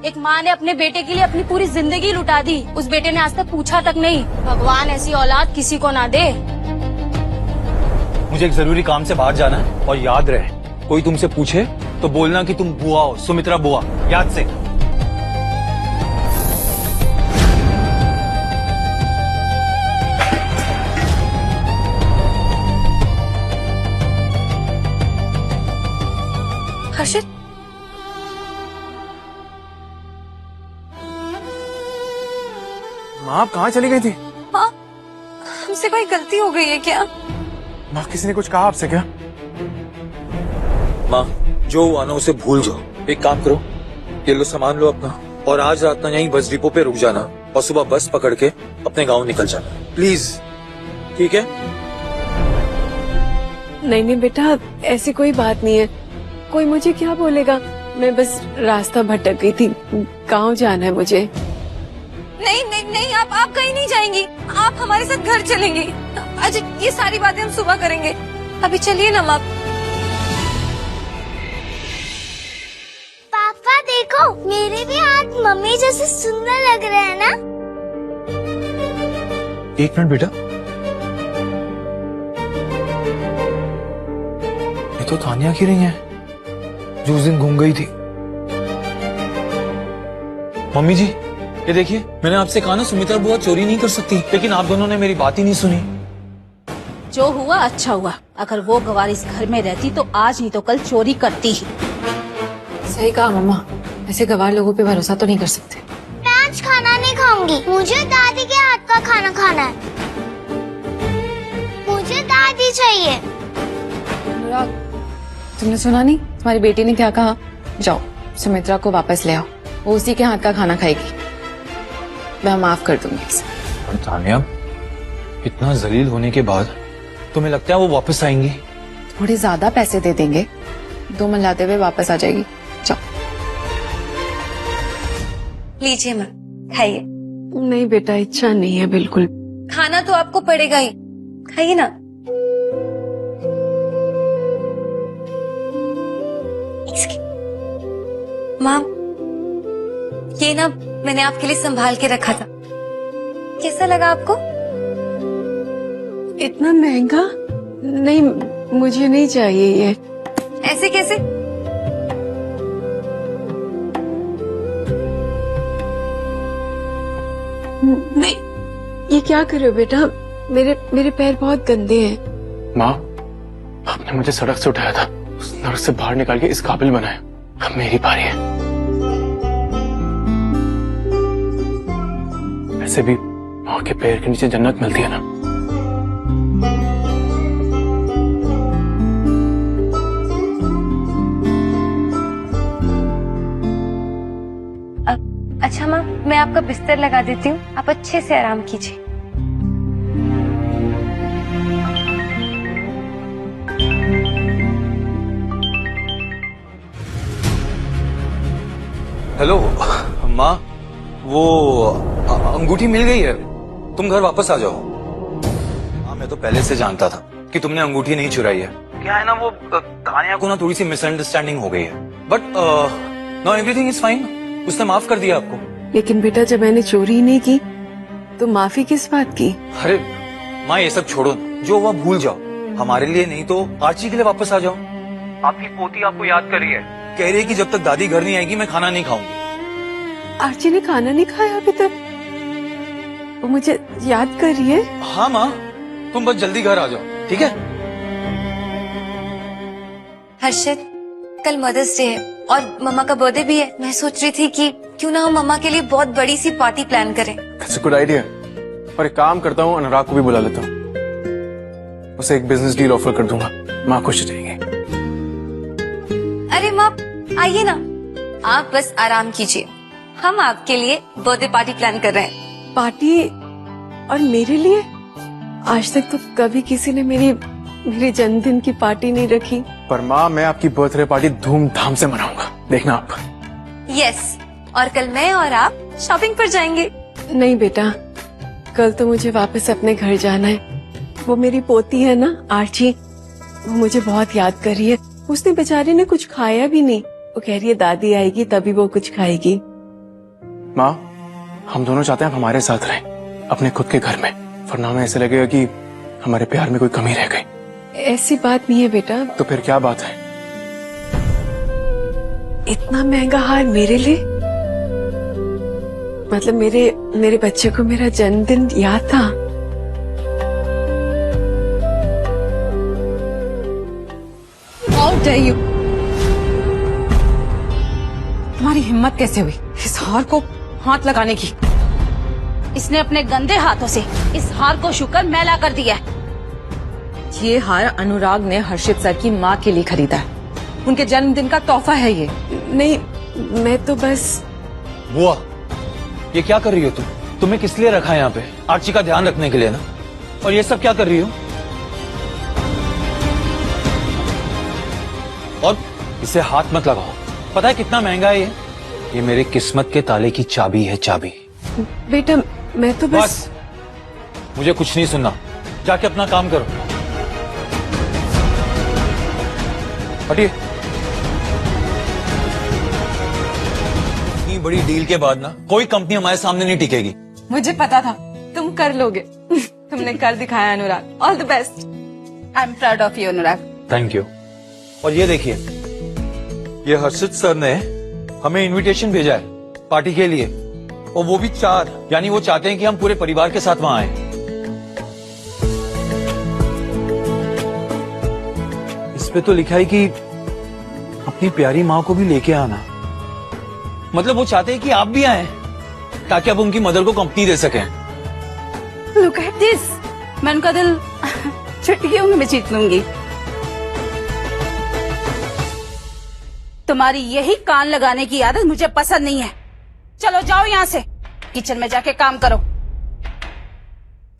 एक माँ ने अपने बेटे के लिए अपनी पूरी जिंदगी लुटा दी, उस बेटे ने आज तक पूछा तक नहीं। भगवान ऐसी औलाद किसी को ना दे। मुझे एक जरूरी काम से बाहर जाना है और याद रहे कोई तुमसे पूछे तो बोलना कि तुम बुआ हो, सुमित्रा बुआ, याद से। हर्षित, माँ आप कहाँ चली गई थी? माँ हमसे कोई गलती हो गई है क्या? माँ किसी ने कुछ कहा आपसे क्या? माँ जो हुआ ना उसे भूल जाओ। एक काम करो, ये लो सामान लो अपना और आज रात ना यहीं बस डिपो पे रुक जाना और सुबह बस पकड़ के अपने गांव निकल जाना, प्लीज। ठीक है? नहीं नहीं बेटा, ऐसी कोई बात नहीं है। कोई मुझे क्या बोलेगा, मैं बस रास्ता भटक गई थी, गांव जाना है मुझे। नहीं नहीं नहीं, आप कहीं नहीं जाएंगी, आप हमारे साथ घर चलेंगी। अच्छा ये सारी बातें हम सुबह करेंगे, अभी चलिए ना माँ। पापा देखो, मेरे भी हाथ मम्मी जैसे सुंदर लग रहे हैं ना। एक मिनट बेटा, ये तो तानिया की रिंग है जो उस दिन घूम गई थी। मम्मी जी ये देखिए, मैंने आपसे कहा ना सुमित्रा बुआ चोरी नहीं कर सकती, लेकिन आप दोनों ने मेरी बात ही नहीं सुनी। जो हुआ अच्छा हुआ, अगर वो गवार इस घर में रहती तो आज नहीं तो कल चोरी करती ही। सही कहा मम्मा, ऐसे गवार लोगों पे भरोसा तो नहीं कर सकते। मैं आज खाना नहीं खाऊंगी, मुझे दादी के हाथ का खाना खाना है। मुझे दादी चाहिए। अनुराग, तुमने सुना नहीं तुम्हारी बेटी ने क्या कहा? जाओ सुमित्रा को वापस ले आओ, वो उसी के हाथ का खाना खाएगी। मैं माफ कर दूंगी इसे। और तानिया, इतना जलील होने के बाद तुम्हें लगता है वो वापस आएंगी? थोड़े ज्यादा पैसे दे देंगे, 2 मिलाते हुए वापस आ जाएगी। जाओ। लीजिए माँ, खाइए। नहीं बेटा, इच्छा नहीं है बिल्कुल। खाना तो आपको पड़ेगा ही, खाइए ना। माँ ये ना मैंने आपके लिए संभाल के रखा था, कैसा लगा आपको? इतना महंगा? नहीं, मुझे नहीं चाहिए ये। ऐसे कैसे? नहीं, ये क्या कर रहे हो बेटा? मेरे पैर बहुत गंदे हैं। माँ आपने मुझे सड़क से उठाया था, उस नरक से बाहर निकाल के इस काबिल बनाया, अब मेरी बारी है। ऐसे भी माँ के पैर के नीचे जन्नत मिलती है ना। अच्छा माँ, मैं आपका बिस्तर लगा देती हूँ, आप अच्छे से आराम कीजिए। हेलो माँ, वो अंगूठी मिल गई है, तुम घर वापस आ जाओ। हाँ मैं तो पहले से जानता था कि तुमने अंगूठी नहीं चुराई है। क्या है ना, वो तानिया को ना थोड़ी सी मिसअंडरस्टैंडिंग हो गई है, but now everything is fine. उसने माफ कर दिया आपको। लेकिन बेटा जब मैंने चोरी नहीं की तो माफी किस बात की? अरे माँ ये सब छोड़ो, जो हुआ भूल जाओ। हमारे लिए नहीं तो आर्ची के लिए वापस आ जाओ। आपकी पोती आपको याद कर रही है, कह रही है कि जब तक दादी घर नहीं आएगी मैं खाना नहीं खाऊंगी। आर्ची ने खाना नहीं खाया अभी तक? वो मुझे याद कर रही है? हाँ माँ, तुम बस जल्दी घर आ जाओ, ठीक है? हर्षित, कल मदर्स डे है और मम्मा का बर्थडे भी है। मैं सोच रही थी कि क्यों ना हम मम्मा के लिए बहुत बड़ी सी पार्टी प्लान करें। That's a good idea। और एक काम करता हूँ, अनुराग को भी बुला लेता हूँ, उसे एक बिजनेस डील ऑफर कर दूंगा, माँ खुश हो जाएंगे। अरे माँ आइए ना, आप बस आराम कीजिए, हम आपके लिए बर्थडे पार्टी प्लान कर रहे हैं। पार्टी? और मेरे लिए? आज तक तो कभी किसी ने मेरे जन्मदिन की पार्टी नहीं रखी। पर माँ मैं आपकी बर्थडे पार्टी धूमधाम से मनाऊंगा, देखना आप। यस, और कल मैं और आप शॉपिंग पर जाएंगे। नहीं बेटा, कल तो मुझे वापस अपने घर जाना है। वो मेरी पोती है ना आर्ची, वो मुझे बहुत याद कर रही है। उसने बेचारी ने कुछ खाया भी नहीं, वो कह रही है दादी आएगी तभी वो कुछ खाएगी। माँ, हम दोनों चाहते हैं आप हमारे साथ रहें, अपने खुद के घर में, वरना हमें ऐसे लगेगा कि हमारे प्यार में कोई कमी रह गई। ऐसी बात नहीं है बेटा। तो फिर क्या बात है? इतना महंगा हार मेरे लिए? मतलब मेरे बच्चे को मेरा जन्मदिन याद था? How dare you? तुम्हारी हिम्मत कैसे हुई इस हार को हाथ लगाने की? इसने अपने गंदे हाथों से इस हार को छूकर मैला कर दिया है। ये हार अनुराग ने हर्षित सर की माँ के लिए खरीदा है। उनके जन्मदिन का तोहफा है ये। नहीं, मैं तो बस। बुआ, ये क्या कर रही हो तुम? तुम्हें किस लिए रखा है यहाँ पे? आर्ची का ध्यान रखने के लिए ना? और ये सब क्या कर रही हो? और इसे हाथ मत लगाओ। पता है कितना महंगा है ये मेरे किस्मत के ताले की चाबी है, चाबी। बेटा मैं तो बस। मुझे कुछ नहीं सुनना, जाके अपना काम करो। हटिए। इतनी बड़ी डील के बाद ना कोई कंपनी हमारे सामने नहीं टिकेगी। मुझे पता था तुम कर लोगे। तुमने कर दिखाया Anurag. All the best. I am proud of you Anurag. Thank you. और ये देखिए, ये हर्षित सर ने हमें इनविटेशन भेजा है पार्टी के लिए, और वो भी 4। यानी वो चाहते हैं कि हम पूरे परिवार के साथ वहां आए। इस पे तो लिखा है कि अपनी प्यारी माँ को भी लेके आना। मतलब वो चाहते हैं कि आप भी आए, ताकि आप उनकी मदर को कंपनी दे सकें। Look at this. मैं उनका दिल चुटकियों में जीत लूंगी। तुम्हारी यही कान लगाने की आदत मुझे पसंद नहीं है। चलो जाओ यहाँ से, किचन में जाके काम करो।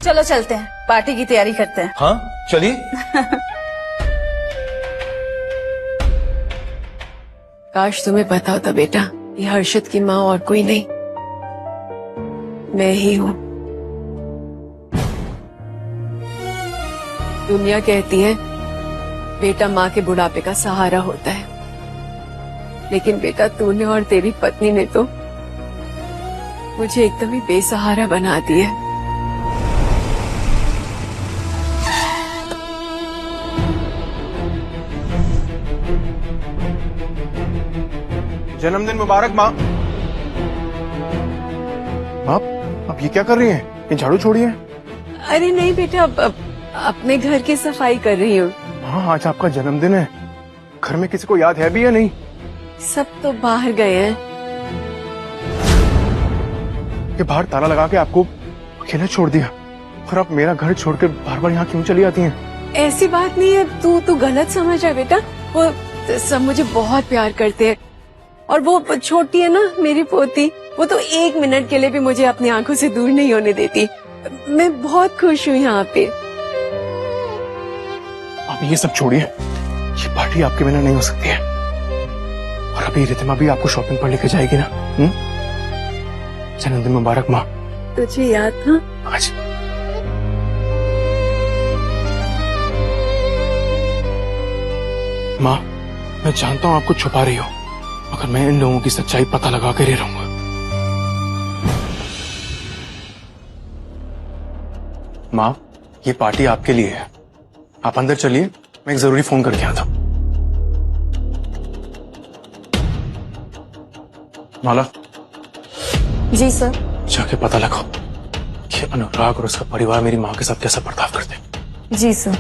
चलो चलते हैं, पार्टी की तैयारी करते हैं। हाँ चलिए। काश तुम्हें पता होता बेटा, ये हर्षित की माँ और कोई नहीं, मैं ही हूँ। दुनिया कहती है बेटा माँ के बुढ़ापे का सहारा होता है, लेकिन बेटा तूने और तेरी पत्नी ने तो मुझे एकदम ही बेसहारा बना दिया। जन्मदिन मुबारक माँ। आप ये क्या कर रही हैं? ये झाड़ू छोड़िए। अरे नहीं बेटा, अपने घर की सफाई कर रही हूँ। हाँ, आज आपका जन्मदिन है। घर में किसी को याद है भी या नहीं? सब तो बाहर गए हैं। कि बाहर ताला लगा के आपको अकेले छोड़ दिया, और आप मेरा घर छोड़ के बार बार यहाँ क्यों चली आती हैं? ऐसी बात नहीं है, तू गलत समझ है बेटा। वो सब मुझे बहुत प्यार करते हैं, और वो छोटी है ना मेरी पोती, वो तो 1 मिनट के लिए भी मुझे अपनी आंखों से दूर नहीं होने देती। मैं बहुत खुश हूँ यहाँ पे। आप ये सब छोड़िए, ये पार्टी आपके बिना नहीं हो सकती है। और अभी रितिमा भी आपको शॉपिंग पर लेके जाएगी ना? जन्मदिन मुबारक माँ। तुझे याद था? आज माँ, मैं जानता हूँ आपको छुपा रही हो, मगर मैं इन लोगों की सच्चाई पता लगा कर ही रहूंगा। माँ, ये पार्टी आपके लिए है। आप अंदर चलिए, मैं एक जरूरी फोन करके आता हूँ। माला। जी सर। जाके पता लगाओ कि अनुराग और उसका परिवार मेरी माँ के साथ कैसा बर्ताव करते हैं। जी सर।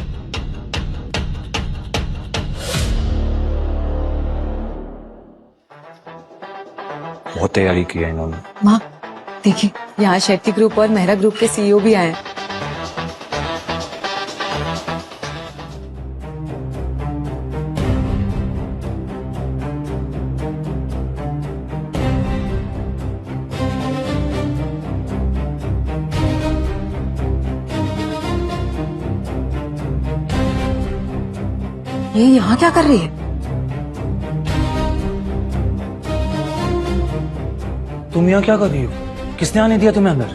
बहुत तैयारी की है इन्होंने। माँ देखिए, यहाँ शेट्टी ग्रुप और मेहरा ग्रुप के सीईओ भी आए हैं। ये यहाँ क्या कर रही है? तुम यहाँ क्या कर रही हो? किसने आने दिया तुम्हें अंदर?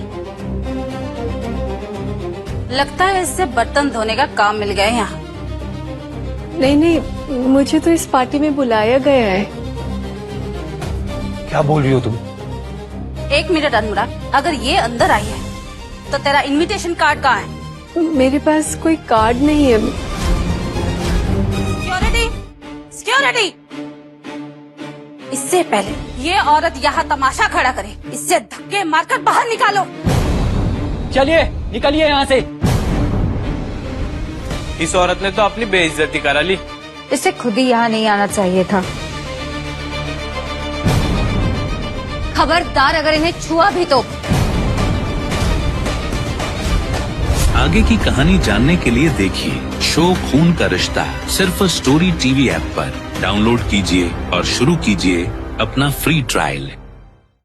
लगता है इससे बर्तन धोने का काम मिल गया यहाँ। नहीं, मुझे तो इस पार्टी में बुलाया गया है। क्या बोल रही हो तुम? एक मिनट अनुराग, अगर ये अंदर आई है तो तेरा इनविटेशन कार्ड कहाँ है? मेरे पास कोई कार्ड नहीं है। Security, security! इससे पहले ये औरत यहाँ तमाशा खड़ा करे, इससे धक्के मारकर बाहर निकालो। चलिए निकलिए यहाँ से। इस औरत ने तो अपनी बेइज्जती करा ली। इसे खुद ही यहाँ नहीं आना चाहिए था। खबरदार अगर इन्हें छुआ भी तो। आगे की कहानी जानने के लिए देखिए शो खून का रिश्ता सिर्फ स्टोरी टीवी ऐप पर। डाउनलोड कीजिए और शुरू कीजिए अपना फ्री ट्रायल।